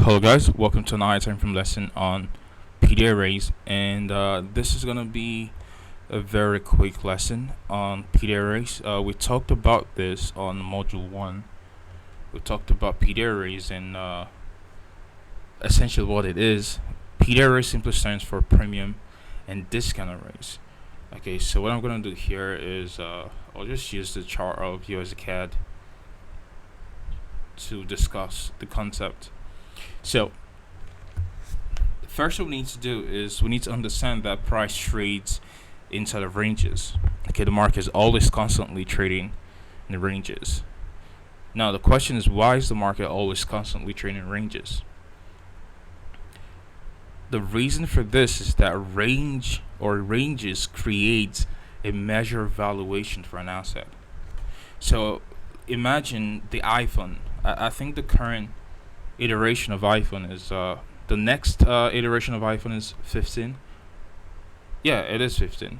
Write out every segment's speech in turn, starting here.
Hello guys, welcome to another time from lesson on PD arrays, and this is gonna be a very quick lesson on PD arrays. We talked about this on module 1. We talked about PD arrays and essentially what it is. PD array simply stands for premium and discount arrays. Okay, so what I'm gonna do here is I'll just use the chart of USCAD to discuss the concept. So first what we need to do is we need to understand that price trades inside of ranges. Okay, the market is always constantly trading in the ranges. Now the question is, why is the market always constantly trading in ranges? The reason for this is that range or ranges creates a measure of valuation for an asset. So imagine the iPhone. I think the current iteration of iPhone is the next iteration of iPhone is 15. Yeah, it is 15.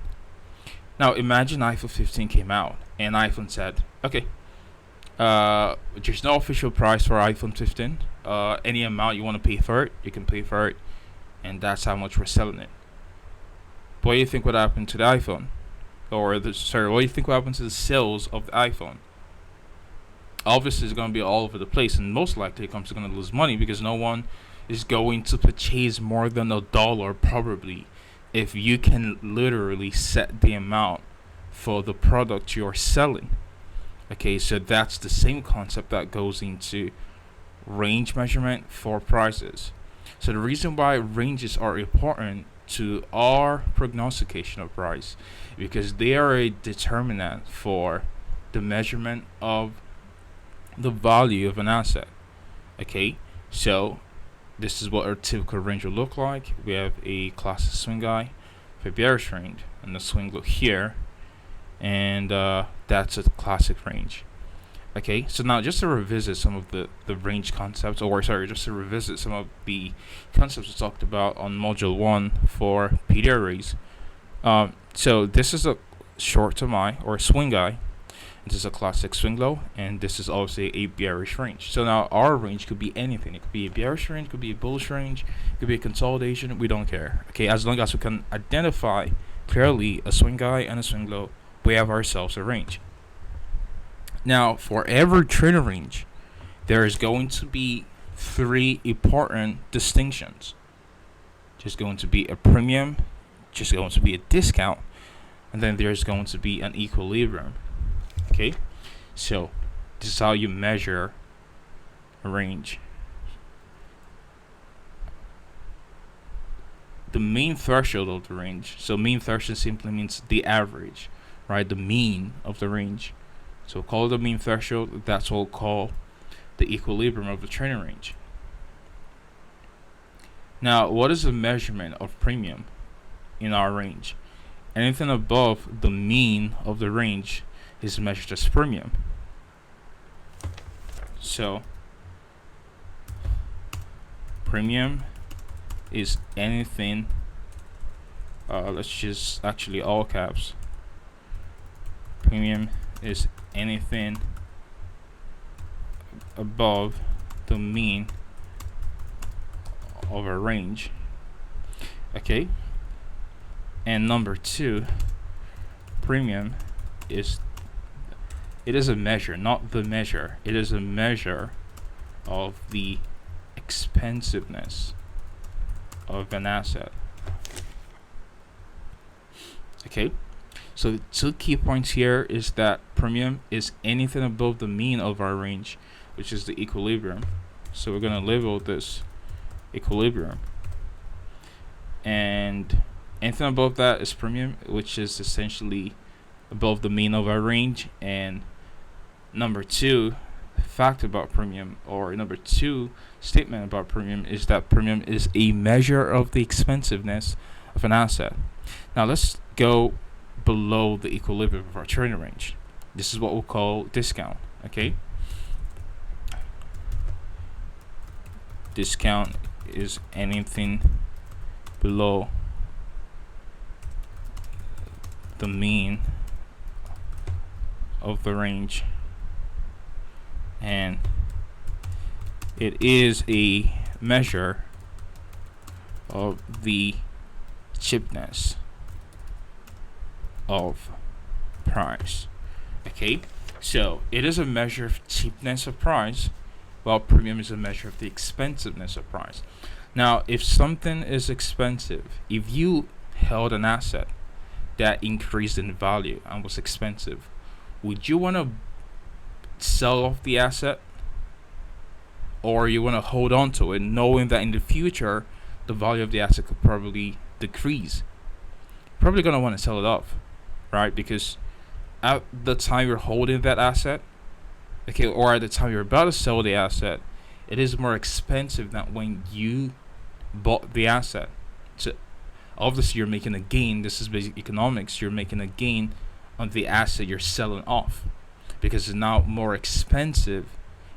Now imagine iPhone 15 came out and iPhone said, okay, there's no official price for iPhone 15. Any amount you want to pay for it, you can pay for it, and that's how much we're selling it. What do you think would happen to the iPhone? What do you think would happen to the sales of the iPhone? Obviously it's going to be all over the place, and most likely companies are going to lose money because no one is going to purchase more than $1 probably if you can literally set the amount for the product you're selling. Okay, so that's the same concept that goes into range measurement for prices. So the reason why ranges are important to our prognostication of price, because they are a determinant for the measurement of the value of an asset. Okay, so this is what our typical range will look like. We have a classic swing guy, a bearish range, and the swing look here, and that's a classic range. Okay, so now just to revisit some of the range concepts, just to revisit some of the concepts we talked about on module 1 for PD arrays. So this is a short term eye or swing guy. This is a classic swing low, and this is also a bearish range. So now our range could be anything. It could be a bearish range, could be a bullish range, could be a consolidation. We don't care. Okay, as long as we can identify clearly a swing high and a swing low, we have ourselves a range. Now, for every trailing range, there is going to be 3 important distinctions. Just going to be a premium, just going to be a discount, and then there's going to be an equilibrium. Okay, so this is how you measure a range. The mean threshold of the range. So mean threshold simply means the average, right? The mean of the range. So call it the mean threshold. That's what we'll call the equilibrium of the trailing range. Now, what is the measurement of premium in our range? Anything above the mean of the range is measured as premium. So premium is anything, let's just actually all caps. Premium is anything above the mean of a range. Okay, and number 2, premium is, it is a measure, not the measure. It is a measure of the expensiveness of an asset. Okay, so the 2 key points here is that premium is anything above the mean of our range, which is the equilibrium. So we're going to label this equilibrium, and anything above that is premium, which is essentially above the mean of our range. And number 2 fact about premium, or number 2 statement about premium, is that premium is a measure of the expensiveness of an asset. Now let's go below the equilibrium of our trailing range. This is what we'll call discount. Okay, discount is anything below the mean of the range, and it is a measure of the cheapness of price. Okay, so it is a measure of cheapness of price, while premium is a measure of the expensiveness of price. Now, if something is expensive, if you held an asset that increased in value and was expensive, would you want to sell off the asset, or you want to hold on to it knowing that in the future the value of the asset could probably decrease? Probably going to want to sell it off, right? Because at the time you're holding that asset, okay, or at the time you're about to sell the asset, it is more expensive than when you bought the asset. So obviously you're making a gain. This is basic economics. You're making a gain on the asset you're selling off, because it's now more expensive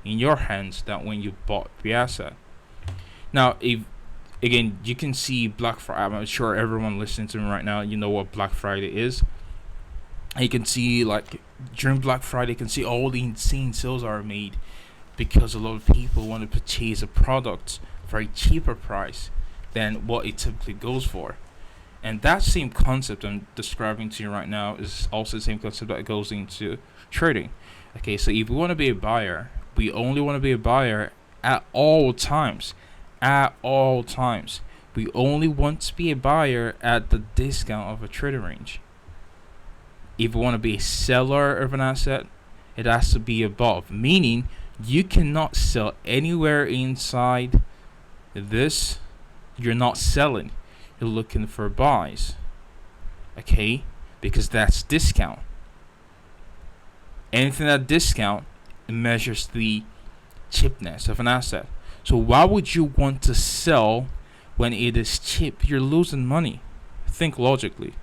in your hands than when you bought the asset. Now, if again, you can see Black Friday. I'm sure everyone listening to me right now, you know what Black Friday is. And you can see, like, during Black Friday, you can see all the insane sales are made because a lot of people want to purchase a product for a cheaper price than what it typically goes for. And that same concept I'm describing to you right now is also the same concept that goes into trading. Okay, so if we want to be a buyer, we only want to be a buyer at all times. At all times. We only want to be a buyer at the discount of a trading range. If we want to be a seller of an asset, it has to be above, meaning you cannot sell anywhere inside this. You're not selling, you're looking for buys, okay, because that's discount. Anything at discount, it measures the cheapness of an asset. So why would you want to sell when it is cheap? You're losing money. Think logically.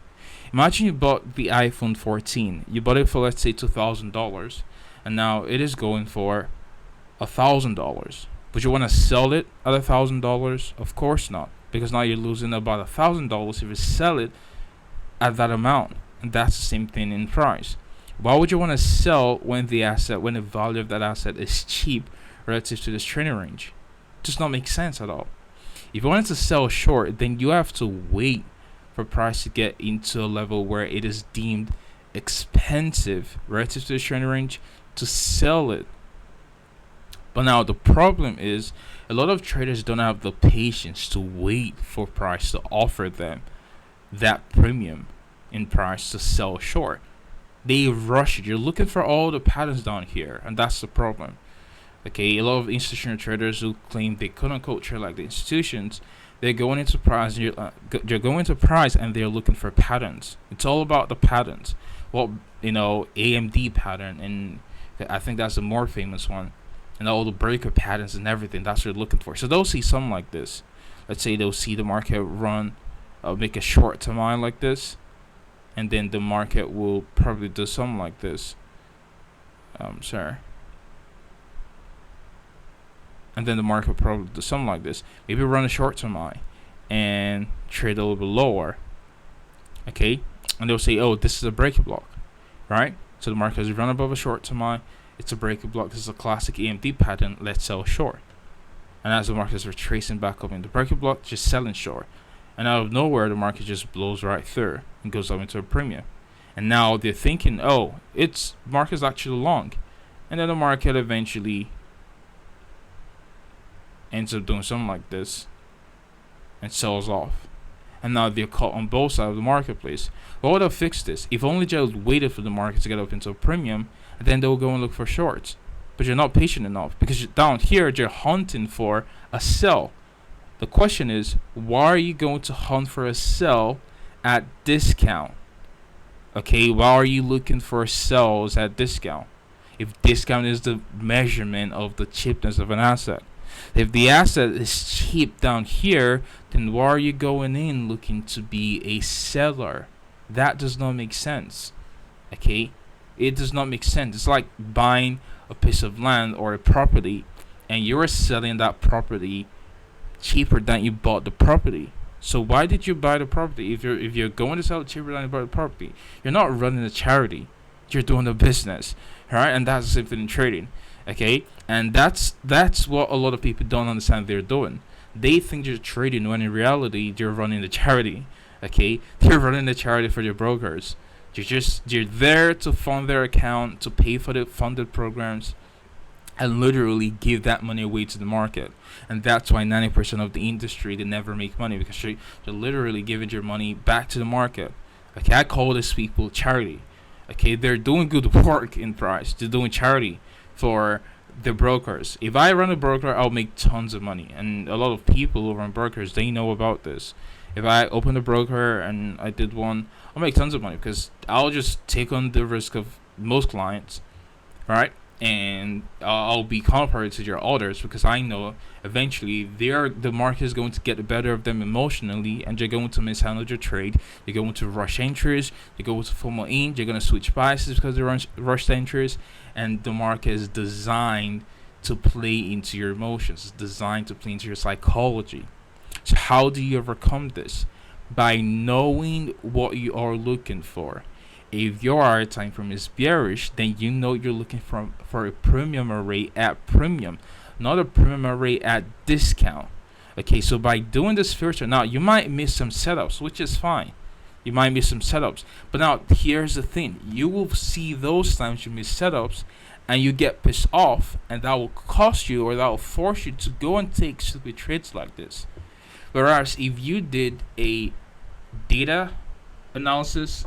Imagine you bought the iPhone 14. You bought it for, let's say, $2,000, and now it is going for $1,000. Would you want to sell it at $1,000? Of course not, because now you're losing about $1,000 if you sell it at that amount, and that's the same thing in price. Why would you want to sell when the value of that asset is cheap relative to this trading range? It does not make sense at all. If you wanted to sell short, then you have to wait for price to get into a level where it is deemed expensive relative to the trading range to sell it. But now the problem is a lot of traders don't have the patience to wait for price to offer them that premium in price to sell short. They rush it. You're looking for all the patterns down here, and that's the problem. Okay, a lot of institutional traders who claim they quote unquote trade like the institutions, they're going into price. They're going into price, and they're looking for patterns. It's all about the patterns. Well, AMD pattern, and I think that's the more famous one, and all the breaker patterns and everything. That's what they're looking for. So they'll see something like this. Let's say they'll see the market run, make a short to mine like this, and then the market will probably do something like this. And then the market will probably do something like this. Maybe run a short to mine and trade a little bit lower. Okay, and they'll say, "Oh, this is a breaker block," right? So the market has run above a short to mine. It's a breaker block. This is a classic AMD pattern. Let's sell short. And as the market is retracing back up in the breaker block, just selling short. And out of nowhere, the market just blows right through and goes up into a premium. And now they're thinking, "Oh, it's market's actually long," and then the market eventually ends up doing something like this and sells off. And now they're caught on both sides of the marketplace. Well, they'll fix this. If only just waited for the market to get up into a premium, and then they'll go and look for shorts. But you're not patient enough, because down here you're hunting for a sell. The question is, why are you going to hunt for a sell at discount? Okay, why are you looking for sells at discount? If discount is the measurement of the cheapness of an asset. If the asset is cheap down here, then why are you going in looking to be a seller? That does not make sense. Okay? It does not make sense. It's like buying a piece of land or a property, and you're selling that property cheaper than you bought the property. So why did you buy the property? If you're going to sell it cheaper than you bought the property, you're not running a charity. You're doing a business. Alright? And that's the same thing in trading. Okay, and that's what a lot of people don't understand they're doing. They think they're trading when in reality they're running the charity. Okay, they're running the charity for their brokers. You're there to fund their account, to pay for the funded programs, and literally give that money away to the market. And that's why 90% of the industry, they never make money, because you're literally giving your money back to the market. Okay, I call these people charity. Okay, they're doing good work in price. They're doing charity for the brokers. If I run a broker, I'll make tons of money, and a lot of people who run brokers, they know about this. If I open a broker and I did one, I'll make tons of money because I'll just take on the risk of most clients, right? And I'll be compared to your others because I know eventually the market is going to get the better of them emotionally, and they're going to mishandle your trade. They're going to rush entries. They go to FOMO in. They're going to switch prices because they rushed entries, and the market is designed to play into your emotions. It's designed to play into your psychology. So how do you overcome this? By knowing what you are looking for. If your time frame is bearish, then you know you're looking for a premium array at premium, not a premium array at discount. Okay, so by doing this filter, now you might miss some setups, which is fine. You might miss some setups, but now here's the thing: you will see those times you miss setups, and you get pissed off, and that will cost you, or that will force you to go and take stupid trades like this. Whereas if you did a data analysis,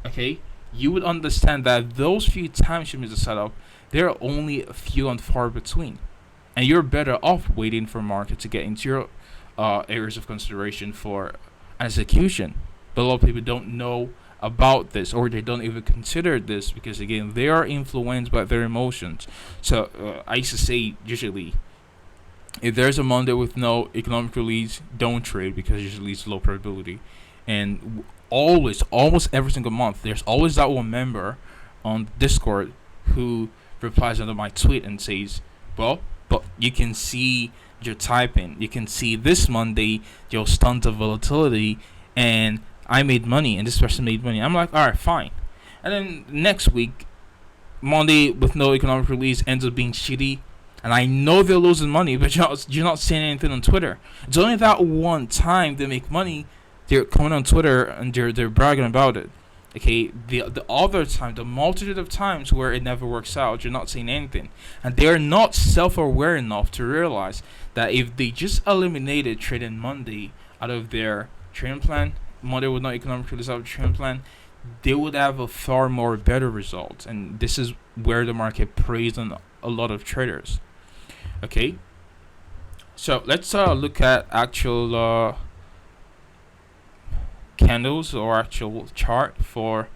okay, you would understand that those few times you miss a setup, there are only a few and far between, and you're better off waiting for market to get into your areas of consideration for execution. But a lot of people don't know about this, or they don't even consider this, because again, they are influenced by their emotions. So I used to say, usually, if there's a Monday with no economic release, don't trade, because usually it's low probability. And always, almost every single month, there's always that one member on Discord who replies under my tweet and says, well, but you can see your typing. You can see this Monday, your stunt of volatility, and I made money, and this person made money. I'm like, all right, fine. And then next week, Monday with no economic release ends up being shitty, and I know they're losing money, but you're not saying anything on Twitter. It's only that one time they make money, they're coming on Twitter and they're bragging about it. Okay, the other time, the multitude of times where it never works out, you're not saying anything, and they are not self-aware enough to realize that if they just eliminated trading Monday out of their trading plan, Monday would not economic release out of the trading plan, they would have a far more better result. And this is where the market preys on a lot of traders. Okay, so let's look at actual candles or actual chart for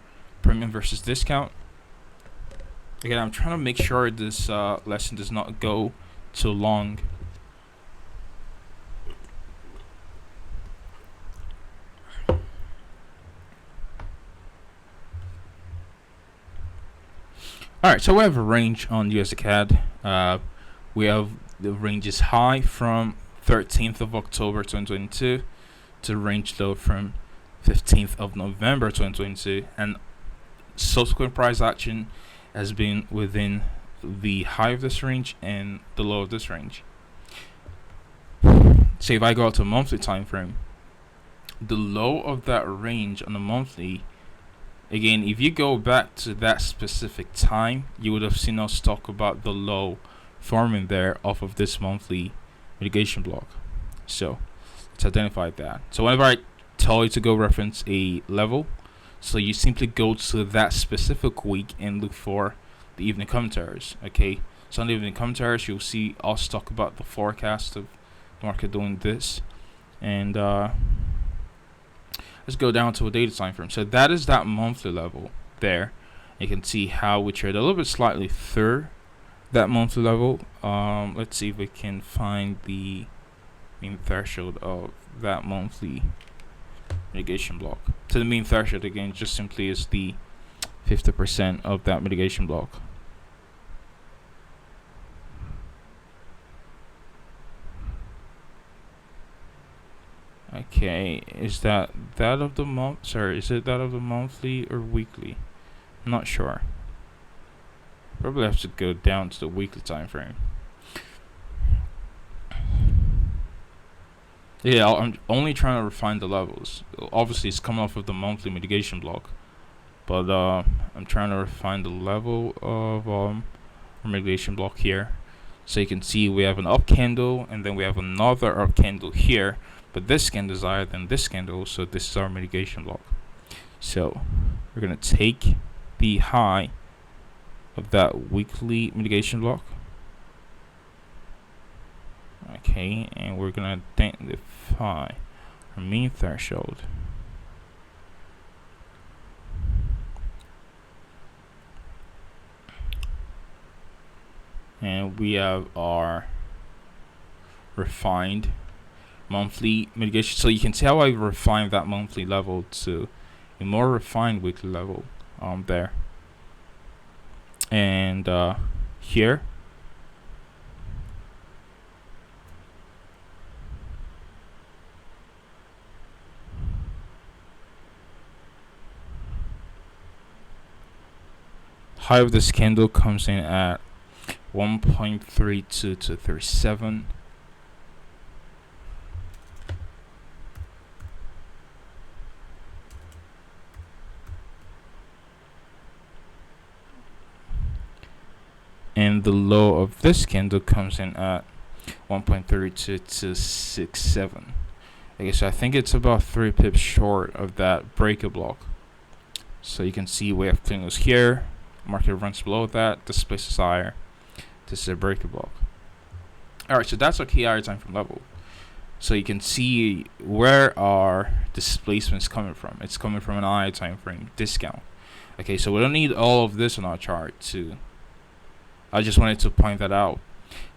premium versus discount. Again, I'm trying to make sure this lesson does not go too long. Alright, so we have a range on USD CAD. We have the range is high from 13th of October 2022 to range low from 15th of November 2022, and subsequent price action has been within the high of this range and the low of this range. So if I go out to a monthly time frame, the low of that range on the monthly, again, if you go back to that specific time, you would have seen us talk about the low forming there off of this monthly mitigation block. So let's identify that. So whenever I tell you to go reference a level, so you simply go to that specific week and look for the evening commentaries. Okay, so on the evening commentaries, you'll see us talk about the forecast of the market doing this. And let's go down to a daily time frame. So that is that monthly level there. You can see how we trade a little bit slightly through that monthly level. Let's see if we can find the mean threshold of that monthly mitigation block. So the mean threshold again just simply is the 50% of that mitigation block. Okay, is that of the month? Sorry, is it that of the monthly or weekly? I'm not sure. Probably have to go down to the weekly time frame. Yeah, I'm only trying to refine the levels. Obviously, it's coming off of the monthly mitigation block, but I'm trying to refine the level of mitigation block here. So you can see we have an up candle, and then we have another up candle here, but this candle is higher than this candle, so this is our mitigation block. So we're gonna take the high of that weekly mitigation block. Okay, and we're gonna identify our mean threshold. And we have our refined monthly mitigation. So you can see how I refined that monthly level to a more refined weekly level there. And here high of this candle comes in at 1.32 to 37. And the low of this candle comes in at 1.32 to 67. Okay, so I think it's about 3 pips short of that breaker block. So you can see we have candles here. Market runs below that. This place is higher. This is a breaker block. Alright, so that's our key higher time frame level. So you can see where our displacements coming from. It's coming from an higher time frame discount. Okay, so we don't need all of this on our chart too. I just wanted to point that out.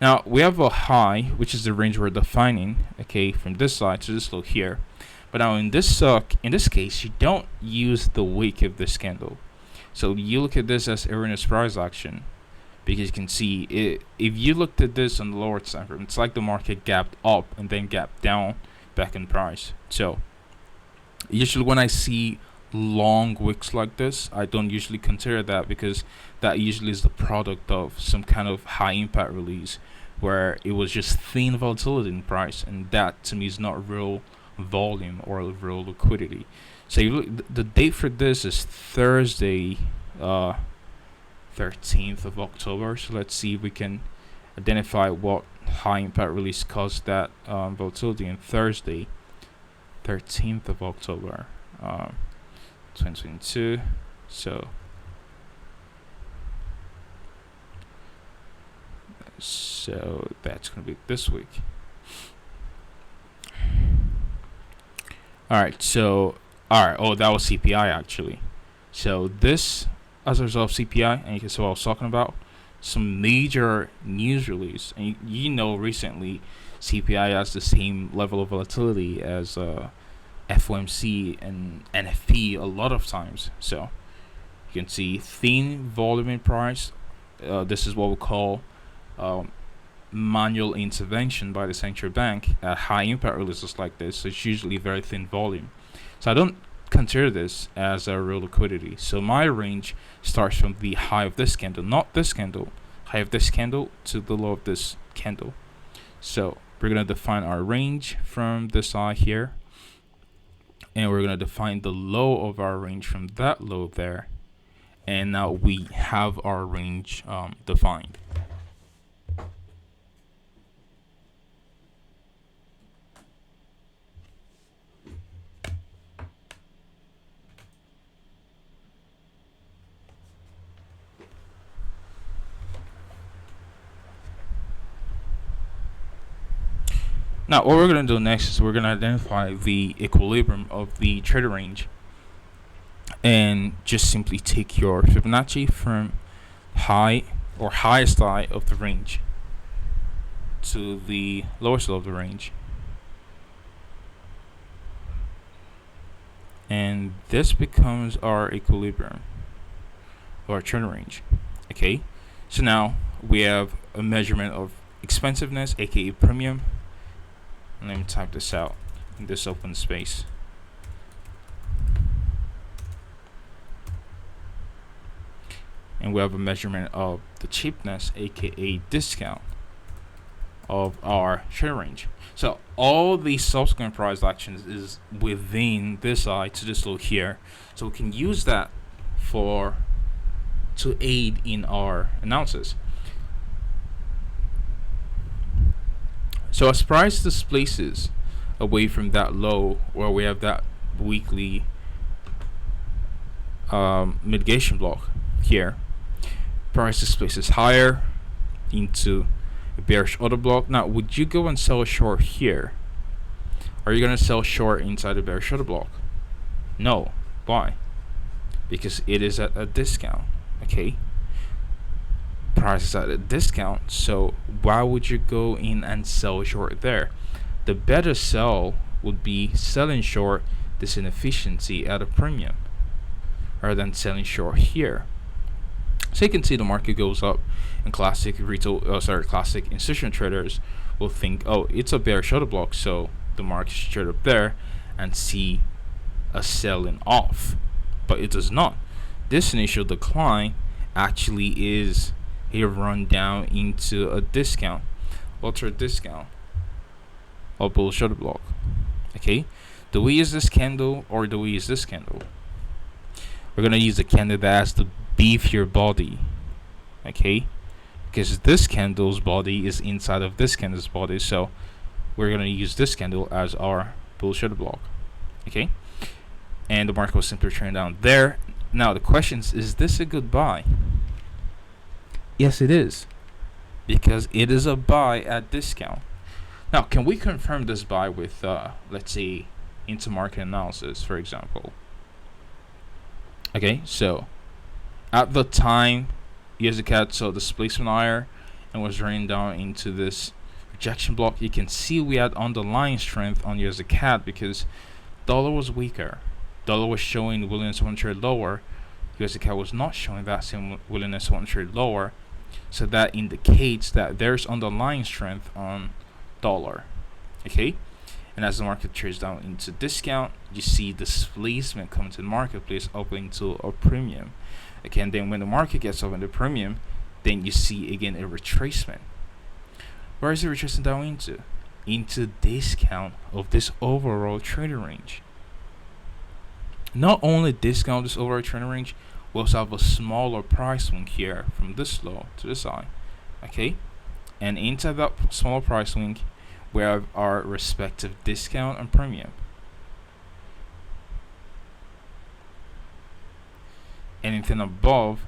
Now we have a high, which is the range we're defining. Okay, from this side to this low here. But now in this case, you don't use the wick of this candle. So you look at this as erroneous price action, because you can see it. If you looked at this on the lower time frame, it's like the market gapped up and then gapped down back in price. So usually when I see long wicks like this, I don't usually consider that, because that usually is the product of some kind of high impact release where it was just thin volatility in price, and that to me is not real volume or real liquidity. So you look, the date for this is Thursday, 13th of October. So let's see if we can identify what high impact release caused that volatility on Thursday, 13th of October, 2022. So that's gonna be this week. Alright, oh, that was CPI actually. So this, as a result of CPI, and you can see what I was talking about, some major news release, and you know recently CPI has the same level of volatility as FOMC and NFP a lot of times. So you can see thin volume in price. This is what we call manual intervention by the central bank at high impact releases like this. So it's usually very thin volume. So I don't consider this as a real liquidity. So my range starts from the high of this candle, not this candle, high of this candle to the low of this candle. So we're going to define our range from this high here, and we're going to define the low of our range from that low there, and now we have our range defined. Now what we're going to do next is we're going to identify the equilibrium of the trader range, and just simply take your Fibonacci from high or highest high of the range to the lowest low of the range, and this becomes our equilibrium or trader range. Okay, so now we have a measurement of expensiveness, aka premium. Let me type this out in this open space. and we have a measurement of the cheapness, aka discount, of our trade range. So all the subsequent price actions is within this eye to this low here. So we can use that for to aid in our analysis. So as price displaces away from that low where we have that weekly mitigation block here, price displaces higher into a bearish order block. Now, would you go and sell short here? Are you going to sell short inside the bearish order block? No. Why? Because it is at a discount. Okay, price is at a discount, so why would you go in and sell short there? The better sell would be selling short this inefficiency at a premium rather than selling short here. So you can see the market goes up, and classic institutional traders will think, oh, it's a bearish order block, so the market should trade up there and see a selling off, but it does not. This initial decline actually is a run down into a discount, ultra discount, or bullish order block. Okay, do we use this candle or do we use this candle? We're gonna use the candle that has the beefier body. Okay, because this candle's body is inside of this candle's body, so we're gonna use this candle as our bullish order block. Okay, and the market will simply trend down there. Now the question is this a good buy? Yes, it is, because it is a buy at discount. Now, can we confirm this buy with, let's say, intermarket analysis, for example? Okay, so at the time, USD saw displacement higher and was running down into this rejection block. You can see we had underlying strength on USD because dollar was weaker. Dollar was showing willingness to want to trade lower. USD was not showing that same willingness to want to trade lower. So that indicates that there's underlying strength on dollar. Okay? And as the market trades down into discount, you see displacement coming to the marketplace up into a premium. Okay, and then when the market gets up into premium, then you see again a retracement. Where is it retracing down into? Into discount of this overall trading range. Not only discount this overall trading range, we also have a smaller price swing here from this low to this high. Okay, and inside that smaller price swing, we have our respective discount and premium. Anything above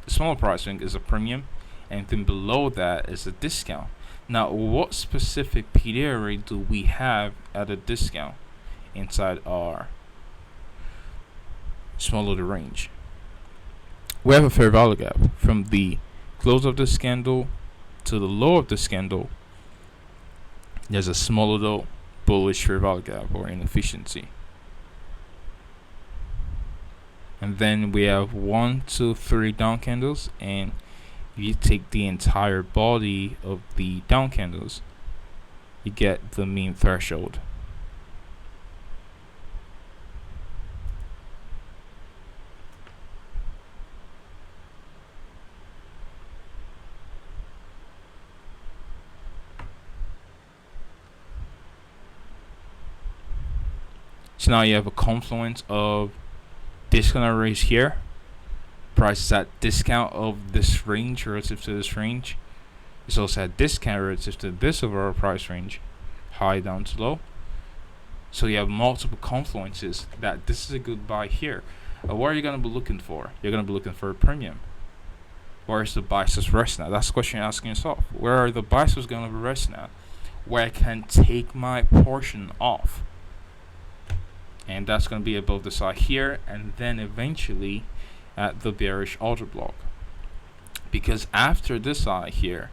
the smaller price swing is a premium, anything below that is a discount. Now, what specific PDA rate do we have at a discount inside our smaller the range? We have a fair value gap from the close of this candle to the low of this candle. There's a small little bullish fair value gap or inefficiency. And then we have 1, 2, 3 down candles, and if you take the entire body of the down candles, you get the mean threshold. So now you have a confluence of discount range here, prices at discount of this range relative to this range. It's also at discount relative to this overall price range, high down to low. So you have multiple confluences that this is a good buy here. What are you going to be looking for? You're going to be looking for a premium. Where is the bias resting at? That's the question you're asking yourself. Where are the biases going to be resting at? Where I can take my portion off. And that's going to be above the side here, and then eventually at the bearish order block. Because after this side here,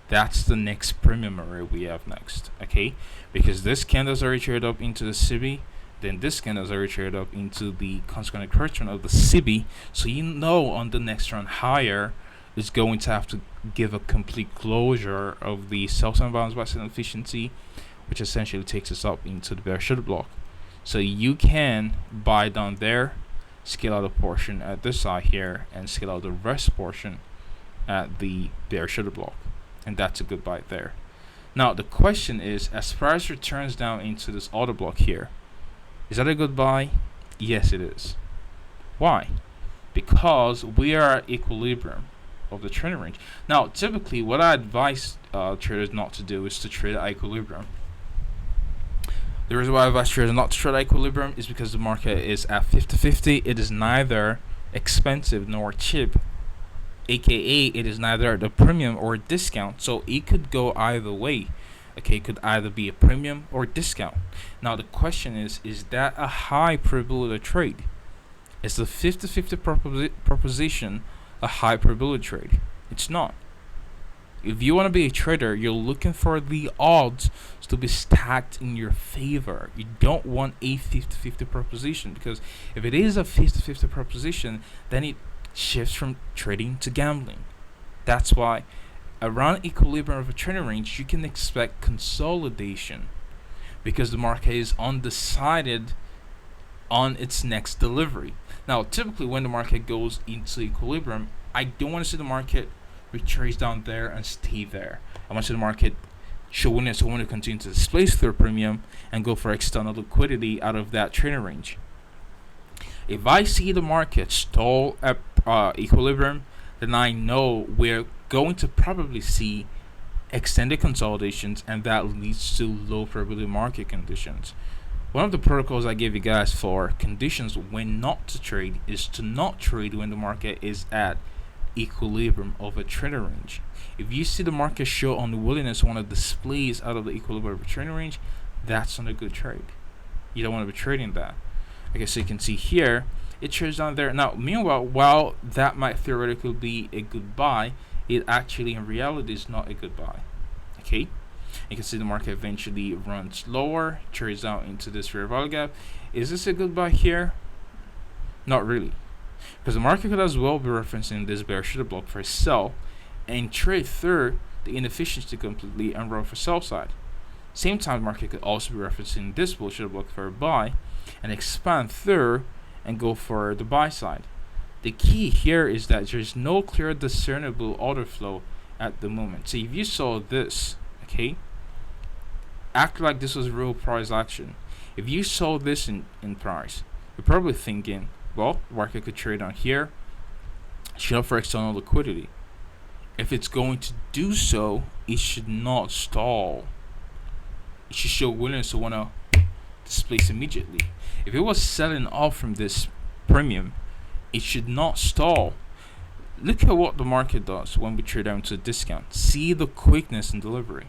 that's the next premium area we have next. Okay, because this candle's already traded up into the CB, then this candle's already traded up into the consequent correction of the CB. So you know on the next run higher is going to have to give a complete closure of the sell-side balance by efficiency, which essentially takes us up into the bearish order block. So you can buy down there, scale out a portion at this side here, and scale out the rest portion at the bear shudder block, and that's a good buy there. Now the question is, as price returns down into this order block here, is that a good buy? Yes, it is. Why? Because we are at equilibrium of the trending range. Now, typically, what I advise traders not to do is to trade at equilibrium. The reason why I advise traders not to trade at equilibrium is because the market is at 50-50. It is neither expensive nor cheap, aka it is neither at a premium or a discount, so it could go either way. Okay, it could either be a premium or a discount. Now the question is that a high probability trade? Is the 50-50 proposition a high probability trade? It's not. If you want to be a trader, you're looking for the odds to be stacked in your favor. You don't want a 50-50 proposition, because if it is a 50-50 proposition, then it shifts from trading to gambling. That's why around equilibrium of a trending range, you can expect consolidation, because the market is undecided on its next delivery. Now, typically when the market goes into equilibrium, I don't want to see the market retrace down there and stay there. I want to see the market show willingness to want to continue to displace their premium and go for external liquidity out of that trending range. If I see the market stall at equilibrium, then I know we're going to probably see extended consolidations, and that leads to low probability market conditions. One of the protocols I gave you guys for conditions when not to trade is to not trade when the market is at equilibrium of a trending range. If you see the market show unwillingness to want to displace out of the equilibrium of a trending range, that's not a good trade. You don't want to be trading that. Okay, so you can see here it trades down there. Now, meanwhile, while that might theoretically be a good buy, it actually in reality is not a good buy. Okay, you can see the market eventually runs lower, trades down into this fair value gap. Is this a good buy here? Not really, because the market could as well be referencing this bear shudder block for a sell and trade through the inefficiency completely and run for sell side. Same time, the market could also be referencing this bull shudder block for a buy and expand through and go for the buy side. The key here is that there's no clear discernible order flow at the moment. So if you saw this, okay, act like this was real price action. If you saw this in price, you're probably thinking, well, the market could trade on here, show up for external liquidity. If it's going to do so, it should not stall. It should show willingness to want to displace immediately. If it was selling off from this premium, it should not stall. Look at what the market does when we trade down to a discount. See the quickness in delivery.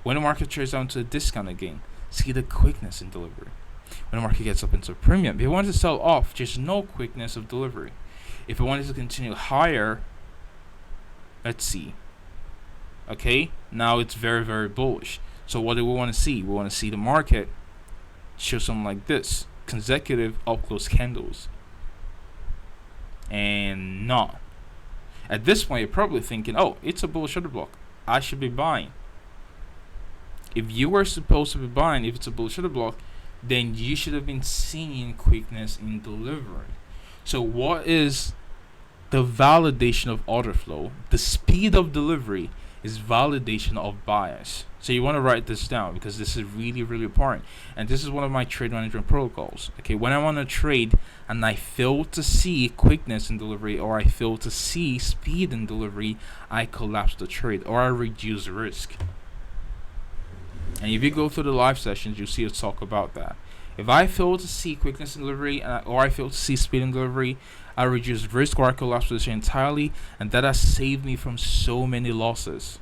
When the market trades down to a discount again, see the quickness in delivery. When the market gets up into a premium, if it wanted to sell off, just no quickness of delivery. If it wanted to continue higher, let's see. Okay, now it's very, very bullish. So what do we want to see? We want to see the market show something like this, consecutive up close candles, and not. At this point, you're probably thinking, oh, it's a bullish order block, I should be buying. If you were supposed to be buying, if it's a bullish order block, then you should have been seeing quickness in delivery. So what is the validation of order flow? The speed of delivery is validation of bias. So you want to write this down, because this is really, really important. And this is one of my trade management protocols. Okay, when I want to trade and I fail to see quickness in delivery, or I fail to see speed in delivery, I collapse the trade or I reduce risk. And if you go through the live sessions, you'll see us talk about that. If I fail to see quickness in delivery, or I fail to see speed in delivery, I reduce risk or I collapse the trade entirely, and that has saved me from so many losses.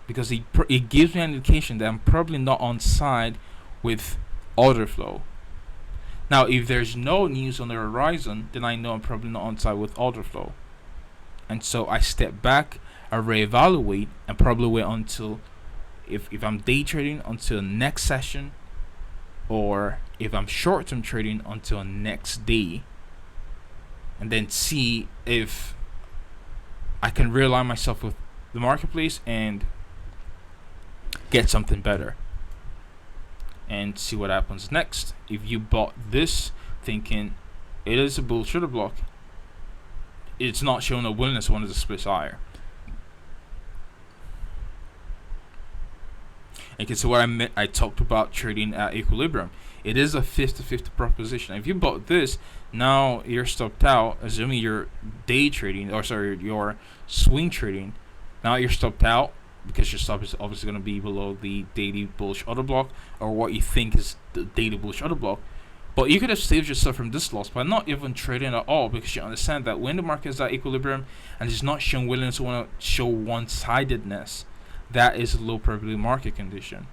Because it gives me an indication that I'm probably not on side with order flow. Now, if there's no news on the horizon, then I know I'm probably not on side with order flow. And so I step back, I reevaluate, and probably wait until, if I'm day trading, until next session, or if I'm short-term trading, until next day, and then see if I can realign myself with the marketplace and get something better, and see what happens next. If you bought this thinking It is a bullish order block. It's not showing a willingness to want to displace higher. And can see what I meant. I talked about trading at equilibrium. It is a 50-50 proposition. If you bought this, now you're stopped out. Assuming you're day trading, or sorry, you're swing trading. Now you're stopped out because your stop is obviously going to be below the daily bullish order block, or what you think is the daily bullish order block. But you could have saved yourself from this loss by not even trading at all, because you understand that when the market is at equilibrium and is not showing willingness to want to show one-sidedness, that is a low probability market condition,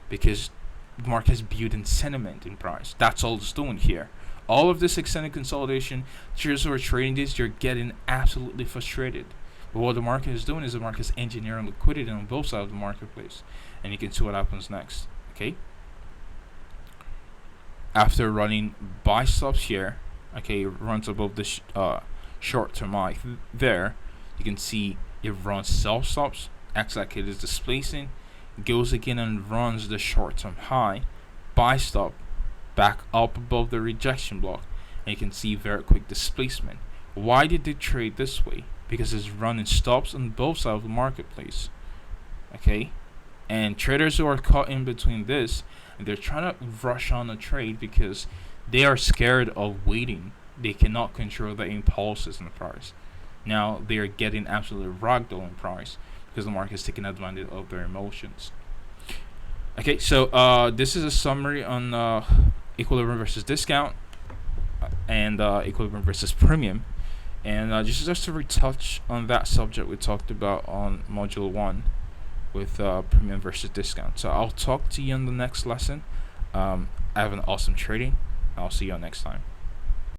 because the market is built in sentiment in price. That's all it's doing here. All of this extended consolidation, traders who are trading this, you're getting absolutely frustrated. But what the market is doing is the market is engineering liquidity on both sides of the marketplace, and you can see what happens next. Okay. After running buy stops here, okay, it runs above the short-term high there. You can see it runs sell stops, acts like it is displacing, goes again and runs the short-term high, buy stop, back up above the rejection block, and you can see very quick displacement. Why did they trade this way? Because it's running stops on both sides of the marketplace. Okay, and traders who are caught in between this, and they're trying to rush on a trade because they are scared of waiting. They cannot control the impulses in the price. Now they are getting absolutely ragdoll in price because the market is taking advantage of their emotions. Okay, so this is a summary on equilibrium versus discount and equilibrium versus premium. And just to retouch on that subject we talked about on module 1 with premium versus discount. So I'll talk to you in the next lesson. Have an awesome trading. I'll see you next time.